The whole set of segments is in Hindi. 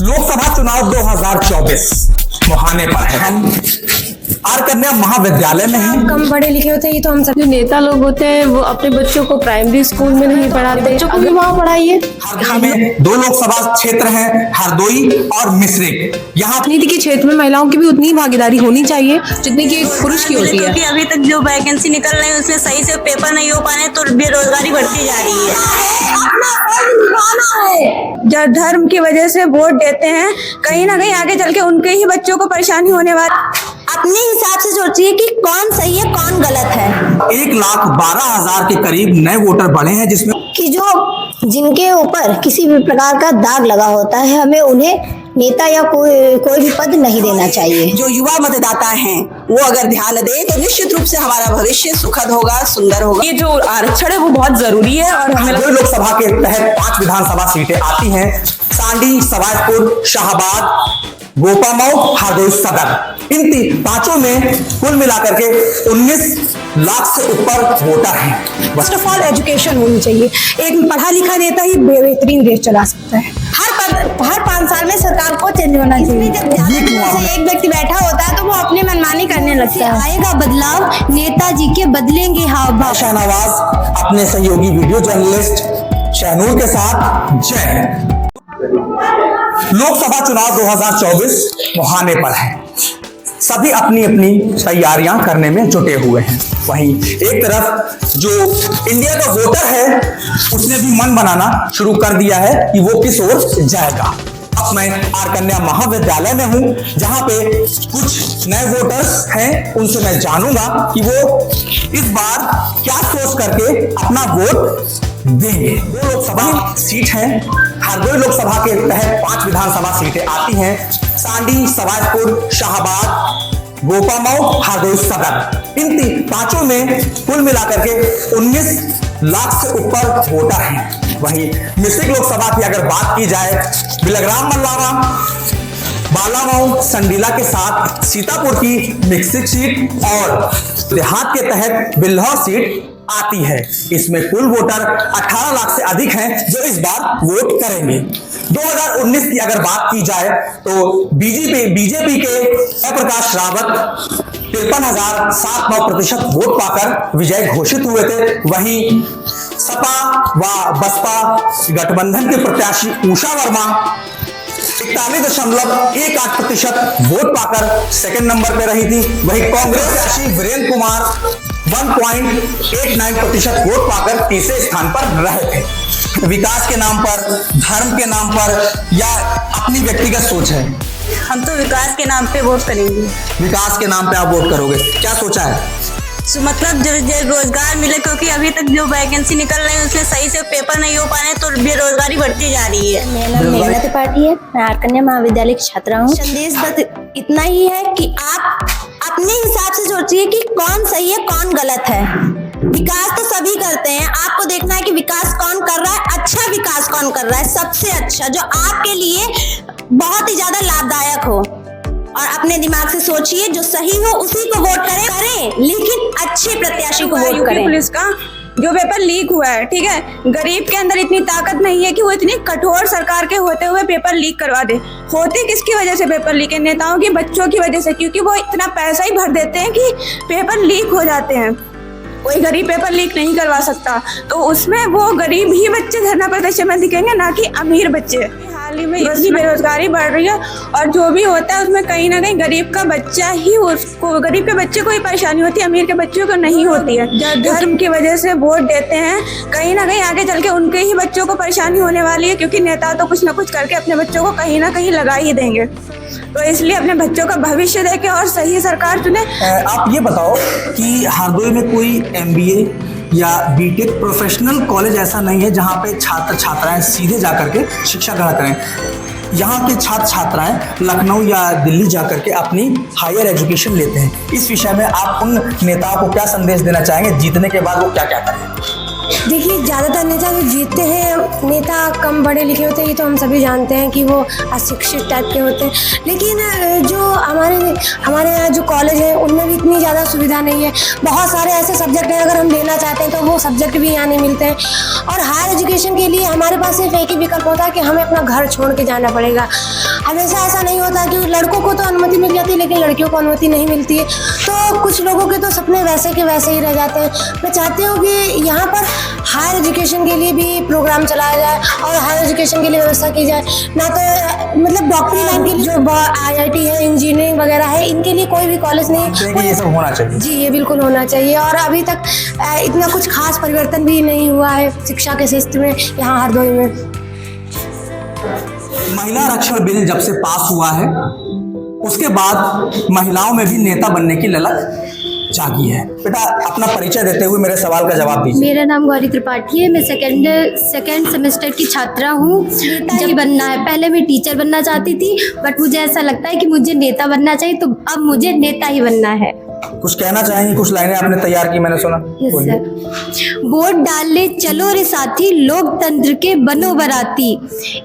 लोकसभा चुनाव 2024 मुहाने पर है। हम आर कन्या महाविद्यालय में हैं। कम पढ़े लिखे होते हैं, ये तो हम सब। जो नेता लोग होते हैं वो अपने बच्चों को प्राइमरी स्कूल में नहीं पढ़ाते, बच्चों को भी वहाँ पढ़ाइए। हरदोई में 2 लोकसभा क्षेत्र हैं, हरदोई और मिश्रिक। यहाँ राजनीति के क्षेत्र में महिलाओं की भी उतनी भागीदारी होनी चाहिए जितनी कि एक पुरुष की होती है। क्योंकि अभी तक जो वैकेंसी निकल रही है उसमें सही से पेपर नहीं हो पाने तो बेरोजगारी बढ़ती जा रही है। जब धर्म की वजह से वोट देते हैं, कहीं ना कहीं आगे चल के उनके ही बच्चों को परेशानी होने वाली। अपने हिसाब से सोचिए कि कौन सही है कौन गलत है। 1,12,000 के करीब नए वोटर बढ़े हैं, जिसमें कि जो जिनके ऊपर किसी भी प्रकार का दाग लगा होता है, हमें उन्हें नेता या कोई भी पद नहीं देना चाहिए। जो युवा मतदाता हैं वो अगर ध्यान दें तो निश्चित रूप से हमारा भविष्य सुखद होगा, सुंदर होगा। ये जो आरक्षण है वो बहुत जरूरी है और हमें हरदोई लोकसभा के तहत 5 विधानसभा सीटें आती हैं। सांडी, सवायपुर, शाहबाद, गोपामऊ, हरदोई सदर। इन पांचों में कुल मिलाकर के 19 लाख से ऊपर वोटर हैं। फर्स्ट ऑफ ऑल एजुकेशन होनी चाहिए। एक पढ़ा लिखा नेता ही बेहतरीन देश चला सकता है। हर 5 साल में सरकार को चेंज होना चाहिए। जब एक व्यक्ति बैठा होता है तो वो अपनी मनमानी करने लगता है। आएगा बदलाव, नेताजी के बदलेंगे हाव भाव। शाहनवाज अपने सहयोगी वीडियो जर्नलिस्ट शहनूर के साथ। जय हिंद। लोकसभा चुनाव 2024 मुहाने पर है। सभी अपनी अपनी तैयारियां करने में जुटे हुए हैं। वहीं एक तरफ जो इंडिया का वोटर है उसने भी मन बनाना शुरू कर दिया है कि वो किस ओर जाएगा। अब मैं आर कन्या महाविद्यालय में हूं, जहां पे कुछ नए वोटर्स हैं। उनसे मैं जानूंगा कि वो इस बार क्या सोच करके अपना वोट देंगे। 2 लोकसभा सीट है। हरदोई लोकसभा के तहत 5 विधानसभा सीटें आती हैं। सांडी, सवायपुर, शाहबाद, गोपामऊ, हरदोई सदर। इन पांचों में कुल मिलाकर के 19 लाख से ऊपर वोटर हैं। वहीं मिश्रिक लोकसभा की अगर बात की जाए, बिलग्राम मल्लावा, बालामऊ, संडीला के साथ सीतापुर की मिश्रिक सीट और देहात के तहत बिल्हौर सीट आती है। इसमें कुल वोटर 18 लाख से अधिक हैं जो इस बार वोट करेंगे। 2019 की अगर बात की जाए तो बीजेपी के जयप्रकाश रावत 53,079% वोट पाकर विजय घोषित हुए थे। वहीं सपा व बसपा गठबंधन के प्रत्याशी उषा वर्मा 41.18% वोट पाकर सेकंड नंबर पे रही थी। वहीं कांग्रेस प्रत्याशी वीरेंद्र कुमार 1.89% वोट पाकर तीसरे स्थान पर रहे थे। विकास के नाम पर, धर्म के नाम पर या अपनी व्यक्तिगत सोच है? हम तो विकास के नाम पे वोट करेंगे। विकास के नाम पे आप वोट करोगे, क्या सोचा है? मतलब जो रोजगार मिले, क्योंकि अभी तक जो वैकेंसी निकल रही है उसमें सही से पेपर नहीं हो पाने तो बेरोजगारी बढ़ती जा रही है। मेहनत पार्टी है। मैं आर कन्या महाविद्यालय की छात्रा हूँ। संदेश बस इतना ही है कि आप अपने हिसाब से सोचिए कि कौन सही है कौन गलत है। विकास तो सभी करते हैं, आपको देखना है कि विकास कौन कर रहा है, अच्छा विकास कौन कर रहा है, सबसे अच्छा जो आपके लिए बहुत ही ज्यादा लाभदायक हो। और अपने दिमाग से सोचिए, जो सही हो उसी को वोट करें, लेकिन अच्छे प्रत्याशी को वोट करें। पुलिस का जो पेपर लीक हुआ है, ठीक है, गरीब के अंदर इतनी ताकत नहीं है कि वो इतनी कठोर सरकार के होते हुए पेपर लीक करवा दे। होती किसकी वजह से पेपर लीक है? नेताओं के बच्चों की वजह से, क्योंकि वो इतना पैसा ही भर देते हैं कि पेपर लीक हो जाते हैं। कोई गरीब पेपर लीक नहीं करवा सकता, तो उसमें वो गरीब ही बच्चे धरना प्रदर्शन में दिखेंगे, ना कि अमीर बच्चे। हाल ही में इतनी बेरोजगारी बढ़ रही है और जो भी होता है उसमें कहीं ना कहीं गरीब का बच्चा ही, उसको गरीब के बच्चे को ही परेशानी होती है, अमीर के बच्चों को नहीं होती है। जब धर्म की वजह से वोट देते हैं, कहीं ना कहीं आगे चल के उनके ही बच्चों को परेशानी होने वाली है, क्योंकि नेता तो कुछ ना कुछ करके अपने बच्चों को कहीं ना कहीं लगा ही देंगे। तो इसलिए अपने बच्चों का भविष्य देखें और सही सरकार चुने। आप ये बताओ कि हरदोई में कोई MBA या बीटेक प्रोफेशनल कॉलेज ऐसा नहीं है जहाँ पे छात्र छात्राएं सीधे जाकर के शिक्षा ग्रहण करें। यहाँ के छात्र छात्राएं लखनऊ या दिल्ली जाकर के अपनी हायर एजुकेशन लेते हैं। इस विषय में आप उन नेताओं को क्या संदेश देना चाहेंगे? जीतने के बाद वो क्या क्या करें? देखिए, ज़्यादातर नेता जो जीतते हैं, नेता कम पढ़े लिखे होते हैं, ये तो हम सभी जानते हैं कि वो अशिक्षित टाइप के होते हैं। लेकिन जो हमारे यहाँ जो कॉलेज है उनमें भी इतनी ज़्यादा सुविधा नहीं है। बहुत सारे ऐसे सब्जेक्ट हैं, अगर हम लेना चाहते हैं तो वो सब्जेक्ट भी यहाँ नहीं मिलते हैं। और हायर एजुकेशन के लिए हमारे पास सिर्फ एक ही विकल्प होता है कि हमें अपना घर छोड़ के जाना पड़ेगा। हमेशा ऐसा नहीं होता कि लड़कों को तो अनुमति मिल जाती है लेकिन लड़कियों को अनुमति नहीं मिलती है। तो कुछ लोगों के तो सपने वैसे के वैसे ही रह जाते हैं। मैं चाहती हूँ कि यहाँ पर हायर एजुकेशन के लिए भी प्रोग्राम चलाया जाए और हायर एजुकेशन के लिए व्यवस्था की जाए। ना तो मतलब डॉक्टरी लाइन के लिए जो IIT है, इंजीनियरिंग वगैरह है, इनके लिए कोई भी कॉलेज नहीं, ये सब होना चाहिए। जी ये बिल्कुल होना चाहिए। और अभी तक इतना कुछ खास परिवर्तन भी नहीं हुआ है शिक्षा के क्षेत्र में यहाँ हरदोई में। महिला आरक्षण बिल जब से पास हुआ है उसके बाद महिलाओं में भी नेता बनने की ललक जागी है। बेटा अपना परिचय देते हुए मेरे सवाल का जवाब दीजिए। मेरा नाम गौरी त्रिपाठी है। मैं सेकेंड सेमेस्टर की छात्रा हूँ। नेता ही बनना है। पहले मैं टीचर बनना चाहती थी बट मुझे ऐसा लगता है कि मुझे नेता बनना चाहिए, तो अब मुझे नेता ही बनना है। कुछ कहना चाहेंगे? कुछ लाइनें आपने तैयार की, मैंने सुना। Yes sir. वोट डालने चलो रे साथी, लोकतंत्र के बनो बराती।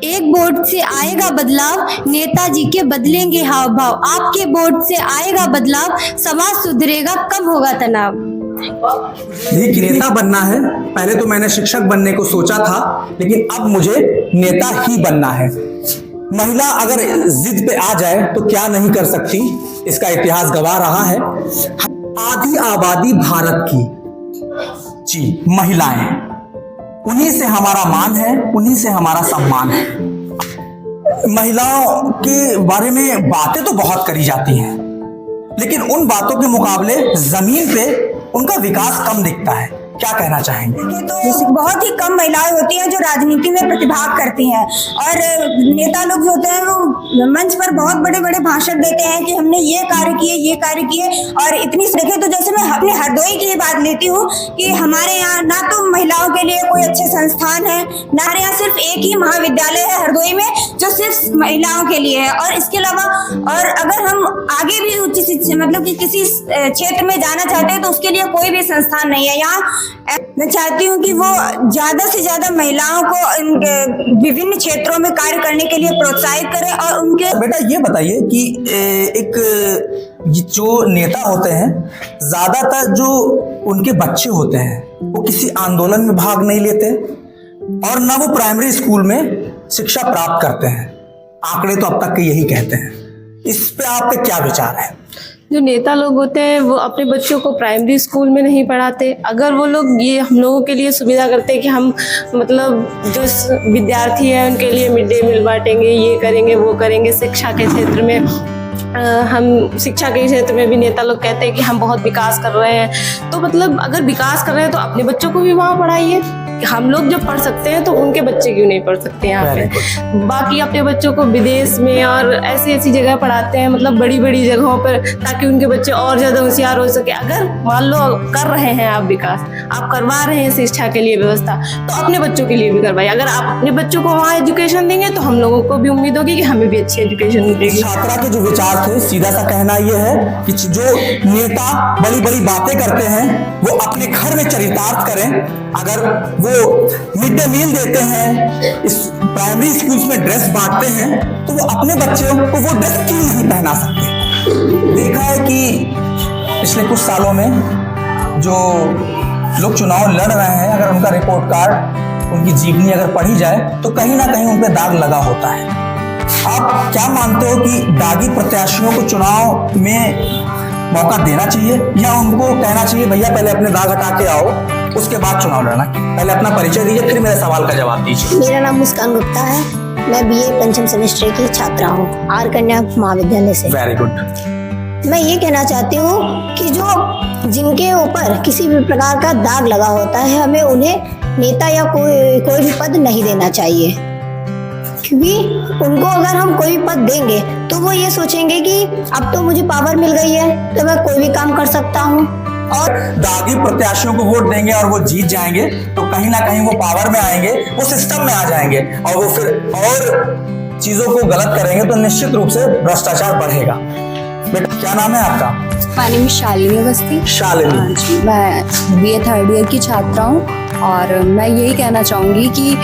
एक वोट से आएगा बदलाव, नेताजी के बदलेंगे हाव भाव। आपके वोट से आएगा बदलाव, समाज सुधरेगा, कम होगा तनाव। एक नेता बनना है। पहले तो मैंने शिक्षक बनने को सोचा था लेकिन अब मुझे नेता ही बनना है। महिला अगर जिद पे आ जाए तो क्या नहीं कर सकती, इसका इतिहास गवाह रहा है। आधी आबादी भारत की जी महिलाएं, उन्हीं से हमारा मान है, उन्हीं से हमारा सम्मान है। महिलाओं के बारे में बातें तो बहुत करी जाती हैं लेकिन उन बातों के मुकाबले जमीन पे उनका विकास कम दिखता है। क्या कहना चाहेंगे? तो बहुत ही कम महिलाएं होती हैं जो राजनीति में प्रतिभाग करती हैं और नेता लोग जो होते हैं वो मंच पर बहुत बड़े बड़े भाषण देते हैं कि हमने ये कार्य किए और इतनी देखे तो जैसे मैं अपने हरदोई की बात लेती हूँ कि हमारे यहाँ ना तो महिलाओं के लिए कोई अच्छे संस्थान है, ना हमारे यहाँ सिर्फ एक ही महाविद्यालय है हरदोई में जो सिर्फ महिलाओं के लिए है। और इसके अलावा और अगर हम आगे भी उच्च शिक्षा मतलब कि किसी क्षेत्र में जाना चाहते हैं तो उसके लिए कोई भी संस्थान नहीं है यहाँ। मैं चाहती हूँ कि वो ज्यादा से ज्यादा महिलाओं को विभिन्न क्षेत्रों में कार्य करने के लिए प्रोत्साहित करें और उनके। बेटा ये बताइए कि एक जो नेता होते हैं ज्यादातर जो उनके बच्चे होते हैं वो किसी आंदोलन में भाग नहीं लेते और ना वो प्राइमरी स्कूल में शिक्षा प्राप्त करते हैं। आंकड़े तो अब तक के यही कहते हैं। इस पे आपके क्या विचार है? जो नेता लोग होते हैं वो अपने बच्चों को प्राइमरी स्कूल में नहीं पढ़ाते। अगर वो लोग ये हम लोगों के लिए सुविधा करते हैं कि हम मतलब जो विद्यार्थी है उनके लिए मिड डे मील बांटेंगे, ये करेंगे वो करेंगे। शिक्षा के क्षेत्र में हम शिक्षा के क्षेत्र में भी नेता लोग कहते हैं कि हम बहुत विकास कर रहे हैं। तो मतलब अगर विकास कर रहे हैं तो अपने बच्चों को भी वहाँ पढ़ाइए। हम लोग जब पढ़ सकते हैं तो उनके बच्चे क्यों नहीं पढ़ सकते यहाँ पे। बाकी अपने बच्चों को विदेश में और ऐसी जगह पढ़ाते हैं मतलब बड़ी बड़ी जगहों पर, ताकि उनके बच्चे और ज़्यादा होशियार हो सके। अगर मान लो कर रहे हैं आप विकास, आप करवा रहे हैं शिक्षा के लिए व्यवस्था, तो अपने बच्चों के लिए भी करवाइए। अगर आप अपने बच्चों को वहाँ एजुकेशन देंगे तो हम लोगों को भी उम्मीद होगी कि हमें भी अच्छी एजुकेशन मिलेगी। छात्रा के जो विचार थे, सीधा सा कहना यह है कि जो नेता बड़ी बड़ी बातें करते हैं वो अपने घर में चरितार्थ करें। अगर वो मिड डे मील देते हैं, इस प्राइमरी स्कूल्स में ड्रेस बांटते हैं, तो वो अपने बच्चों को वो ड्रेस क्यों नहीं पहना सकते? देखा है कि पिछले कुछ सालों में जो लोग चुनाव लड़ रहे हैं, अगर उनका रिपोर्ट कार्ड, उनकी जीवनी अगर पढ़ी जाए तो कहीं ना कहीं उन पे दाग लगा होता है। आप क्या मानते हो कि दागी प्रत्याशियों को चुनाव में मौका देना चाहिए या उनको कहना चाहिए भैया पहले अपने दाग हटा के आओ उसके बाद चुनाव लड़ना? पहले अपना परिचय दीजिए फिर मेरे सवाल का जवाब दीजिए। मेरा नाम मुस्कान गुप्ता है। मैं BA पंचम सेमेस्टर की छात्रा हूँ आर कन्या महाविद्यालय से। Very good. मैं ये कहना चाहती हूँ कि जो जिनके ऊपर किसी भी प्रकार का दाग लगा होता है, हमें उन्हें नेता या कोई भी पद नहीं देना चाहिए, क्योंकि उनको अगर हम कोई पद देंगे तो वो ये सोचेंगे कि अब तो मुझे पावर मिल गई है तो मैं कोई भी काम कर सकता हूँ। और दागी प्रत्याशियों को वोट देंगे और वो जीत जाएंगे तो कहीं ना कहीं वो पावर में आएंगे, वो सिस्टम में आ जाएंगे और वो फिर और चीजों को गलत करेंगे तो निश्चित रूप से भ्रष्टाचार बढ़ेगा। बेटा क्या नाम है आपका? पानी में शालिनी अवस्थी। शालिनी। मैं BA थर्ड ईयर की छात्रा हूँ और मैं यही कहना चाहूँगी कि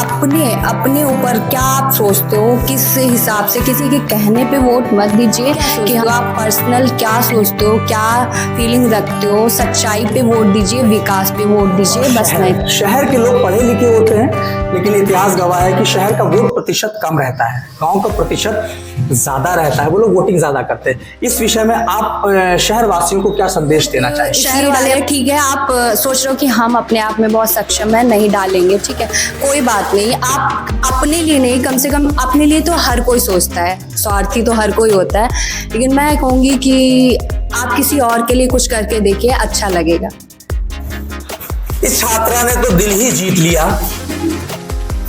अपने ऊपर क्या आप सोचते हो, किस हिसाब से, किसी के कहने पे वोट मत दीजिए कि आप पर्सनल क्या सोचते हो, क्या फीलिंग रखते हो, सच्चाई पे वोट दीजिए, विकास पे वोट दीजिए, बस नहीं। शहर के लोग पढ़े लिखे होते हैं, लेकिन इतिहास गवाह है कि शहर का वोट प्रतिशत कम रहता है, गांव का प्रतिशत ज्यादा रहता है, वो लोग वोटिंग ज्यादा करते हैं। इस विषय में आप शहर वासियों को क्या संदेश देना चाहिए? शहर वाले ठीक है, आप सोच रहे हो कि हम अपने आप में बहुत सक्षम है, नहीं डालेंगे, ठीक है, कोई बात नहीं। आप अपने लिए नहीं, कम से कम अपने लिए तो हर कोई सोचता है, स्वार्थी तो हर कोई होता है, लेकिन मैं कहूँगी कि आप किसी और के लिए कुछ करके देखिए, अच्छा लगेगा। इस छात्रा ने तो दिल ही जीत लिया।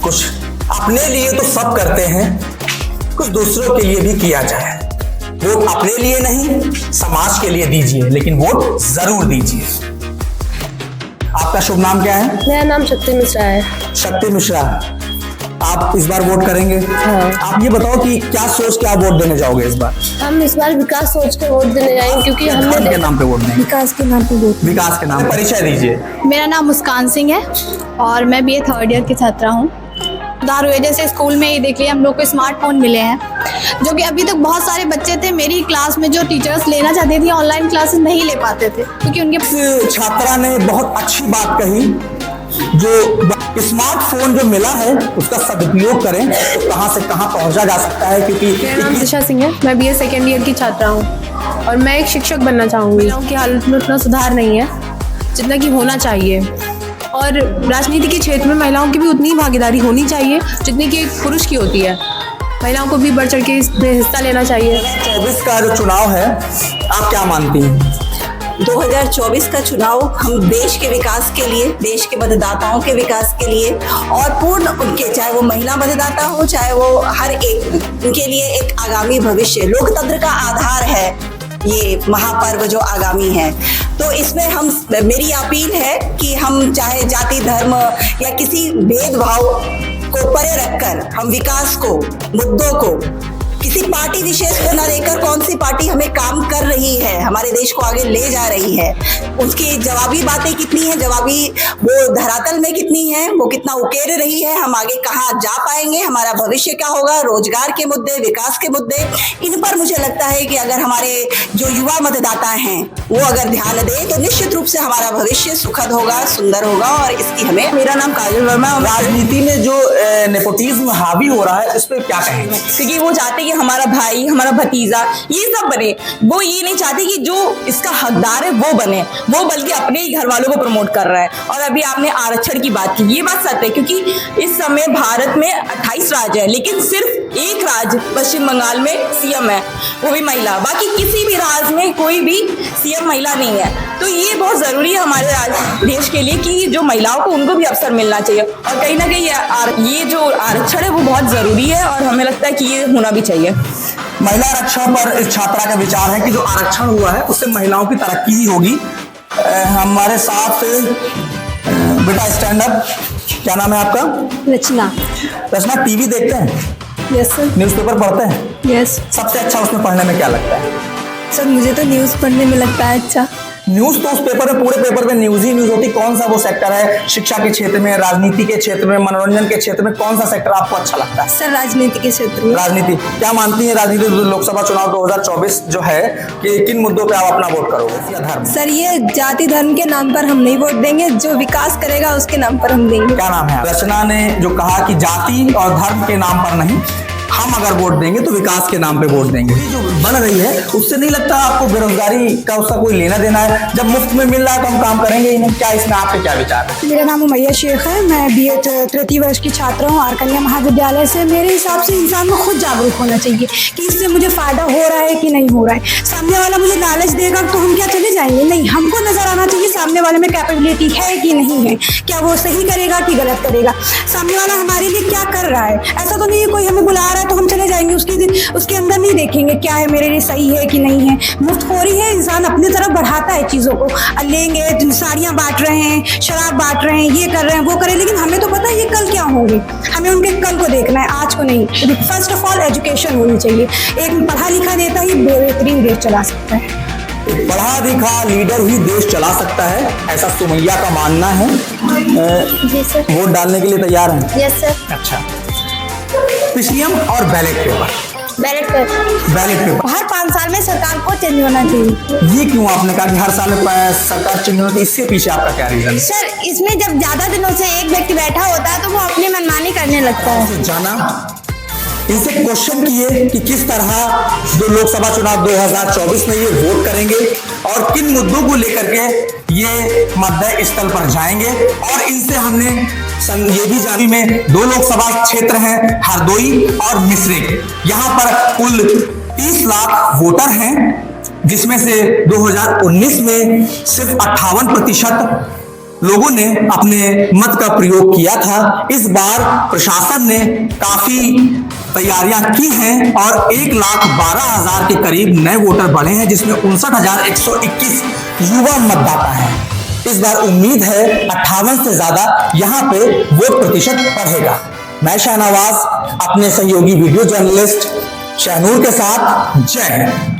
कुछ अपने लिए तो सब करते हैं, कुछ दूसरों के लिए भी किया जाए। वोट अपने लिए नहीं, समाज के लिए दीजिए, लेकिन वोट जरूर दीजिए। आपका शुभ नाम क्या है? मेरा नाम शक्ति मिश्रा है। शक्ति मिश्रा, आप इस बार वोट करेंगे? हाँ। आप ये बताओ कि क्या सोच के आप वोट देने जाओगे इस बार? हम इस बार विकास सोच के वोट देने जाएंगे, क्योंकि हमने के नाम पे वोट देंगे। विकास के नाम पे वोट। विकास के नाम पे। परिचय दीजिए। मेरा नाम मुस्कान सिंह है और मैं BA 3rd ईयर की छात्रा हूँ। उधार हुए जैसे स्कूल में ही देख लिया, हम लोग को स्मार्टफोन मिले हैं, जो कि अभी तक बहुत सारे बच्चे थे मेरी क्लास में जो टीचर्स लेना चाहती थी, ऑनलाइन क्लासेस नहीं ले पाते थे, क्योंकि उनके। छात्रा ने बहुत अच्छी बात कही, जो स्मार्टफोन जो मिला है उसका सदुपयोग करें तो कहां से कहां पहुंचा जा सकता है। क्योंकि मेरा नाम दिशा सिंह है, मैं BA 2nd ईयर की छात्रा हूँ और मैं एक शिक्षक बनना चाहूँगी। महिलाओं की हालत में उतना सुधार नहीं है जितना कि होना चाहिए, और राजनीति के क्षेत्र में महिलाओं की भी उतनी भागीदारी होनी चाहिए जितनी कि एक पुरुष की होती है। महिलाओं को भी बढ़ चढ़ के इसमें हिस्सा लेना चाहिए। 2024 का जो चुनाव है, आप क्या मानती हैं? 2024 का चुनाव हम देश के विकास के लिए, देश के मतदाताओं के विकास के लिए और पूर्ण उनके, चाहे वो महिला मतदाता हो, चाहे वो हर एक, उनके लिए एक आगामी भविष्य, लोकतंत्र का आधार है ये महापर्व जो आगामी है। तो इसमें हम, मेरी अपील है कि हम चाहे जाति धर्म या किसी भेदभाव को परे रखकर हम विकास को, मुद्दों को, किसी पार्टी विशेष को न लेकर कौन सी पार्टी हमें काम कर रही है, हमारे देश को आगे ले जा रही है, उसकी जवाबी बातें कितनी हैं, जवाबी वो धरातल में कितनी है, वो कितना उकेर रही है, हम आगे कहाँ जा पाएंगे, हमारा भविष्य क्या होगा, रोजगार के मुद्दे, विकास के मुद्दे, इन पर मुझे लगता है कि अगर हमारे जो युवा मतदाता हैं वो अगर ध्यान दें तो निश्चित रूप से हमारा भविष्य सुखद होगा, सुंदर होगा। और इसकी हमें। मेरा नाम काजल वर्मा। राजनीति में जो नेपोटिज्म हावी हो रहा है, इस पर क्या कहेंगे? क्योंकि वो चाहते कि हमारा भाई, हमारा भतीजा, ये सब बने, वो ये नहीं चाहते कि जो इसका हकदार है वो बने, वो बल्कि अपने ही घर वालों को प्रमोट कर रहा है। और अभी आपने आरक्षण की बात की, ये बात सत्य है, क्योंकि इस समय भारत में 28 राज्य है, लेकिन सिर्फ एक राज्य पश्चिम बंगाल में CM है, वो भी महिला, बाकी किसी भी राज्य में कोई भी CM महिला नहीं है। तो ये बहुत जरूरी है हमारे देश के लिए कि जो महिलाओं को, उनको भी अवसर मिलना चाहिए, और कहीं ना कहीं ये जो आरक्षण है वो बहुत जरूरी है और हमें लगता है कि ये होना भी चाहिए। महिला आरक्षण पर इस छात्रा का विचार है कि जो आरक्षण हुआ है उससे महिलाओं की तरक्की ही होगी। हमारे साथ बेटा स्टैंड अप, क्या नाम है आपका? रचना। रचना, टीवी देखते हैं? Yes sir. न्यूज़पेपर पढ़ते हैं? यस। सबसे अच्छा उसमें पढ़ने में क्या लगता है? सर मुझे तो न्यूज़ पढ़ने में लगता है अच्छा। न्यूज तो उस पेपर में, पूरे पेपर में न्यूज ही न्यूज होती। कौन सा वो सेक्टर है शिक्षा के क्षेत्र में, राजनीति के क्षेत्र में, मनोरंजन के क्षेत्र में, कौन सा सेक्टर आपको अच्छा लगता है? सर राजनीति के क्षेत्र में। राजनीति क्या मानती है? राजनीति लोकसभा चुनाव 2024 जो है कि किन मुद्दों पे आप अपना वोट करोगे? धर्म? सर ये जाति धर्म के नाम पर हम नहीं वोट देंगे, जो विकास करेगा उसके नाम पर हम देंगे। क्या नाम है? रचना ने जो कहा कि जाति और धर्म के नाम पर नहीं, हम अगर वोट देंगे तो विकास के नाम पे वोट देंगे। जो बन रही है उससे नहीं लगता आपको बेरोजगारी का उसका कोई लेना देना है? जब मुफ्त में मिल रहा है तो हम काम करेंगे ही नहीं। क्या इसमें आपके क्या विचार है? मेरा नाम उमैया शेख है, मैं BA 3य वर्ष की छात्रा हूँ आर कन्या महाविद्यालय से। मेरे हिसाब से इंसान को खुद जागरूक होना चाहिए कि इससे मुझे फायदा हो रहा है कि नहीं हो रहा है। सामने वाला मुझे लालच देगा तो हम क्या चले जाएंगे? नहीं, हमको नजर आना चाहिए सामने वाले में कैपेबिलिटी है कि नहीं है, क्या वो सही करेगा कि गलत करेगा, सामने वाला हमारे लिए क्या कर रहा है। ऐसा तो नहीं है कोई हमें बुला रहा है तो हम चले जाएंगे, उसके अंदर नहीं देखेंगे क्या है मेरे लिए सही है कि नहीं है। मुफ्तखोरी है, इंसान अपनी तरफ बढ़ाता है चीज़ों को, लेंगे साड़ियाँ बांट रहे हैं, शराब बांट रहे हैं, ये कर रहे हैं, वो कर रहे हैं, लेकिन हमें तो पता है ये कल क्या होंगे। हमें उनके कल को देखना है, आज को नहीं। फर्स्ट ऑफ ऑल एजुकेशन होनी चाहिए। एक पढ़ा लिखा नेता ही बेहतरीन देश चला सकता है। पढ़ा लिखा लीडर ही देश चला सकता है, ऐसा सुमैया का मानना है। जी सर। वोट डालने के लिए तैयार हैं? Yes sir. अच्छा, पीसीएम और ballot paper? Ballot paper. Ballot paper हर 5 साल में सरकार को चेंज होना चाहिए। ये क्यों आपने कहा कि हर साल में सरकार चेंज होना चाहिए? इससे पीछे आपका क्या रीजन है? सर, इसमें जब ज्यादा दिनों से एक व्यक्ति बैठा होता है तो वो अपनी मनमानी करने लगता है। जाना, इनसे क्वेश्चन किए कि किस तरह जो लोकसभा चुनाव 2024 में ये वोट करेंगे और किन मुद्दों को लेकर के ये मतदान स्थल पर जाएंगे। और इनसे हमने ये भी जानी में 2 लोकसभा क्षेत्र हैं, हरदोई और मिश्रिक। यहाँ पर कुल 30 लाख वोटर हैं, जिसमें से 2019 में सिर्फ 58% लोगों ने अपने मत का प्रयोग किया था। इस बार प्रशासन ने काफी तैयारियां की हैं और 1,12,000 के करीब नए वोटर बढ़े हैं, जिसमें 59,121 युवा मतदाता हैं। इस बार उम्मीद है 58 से ज्यादा यहाँ पे वोट प्रतिशत बढ़ेगा। मैं शाहनवाज अपने सहयोगी वीडियो जर्नलिस्ट शहनूर के साथ, जय हिंद।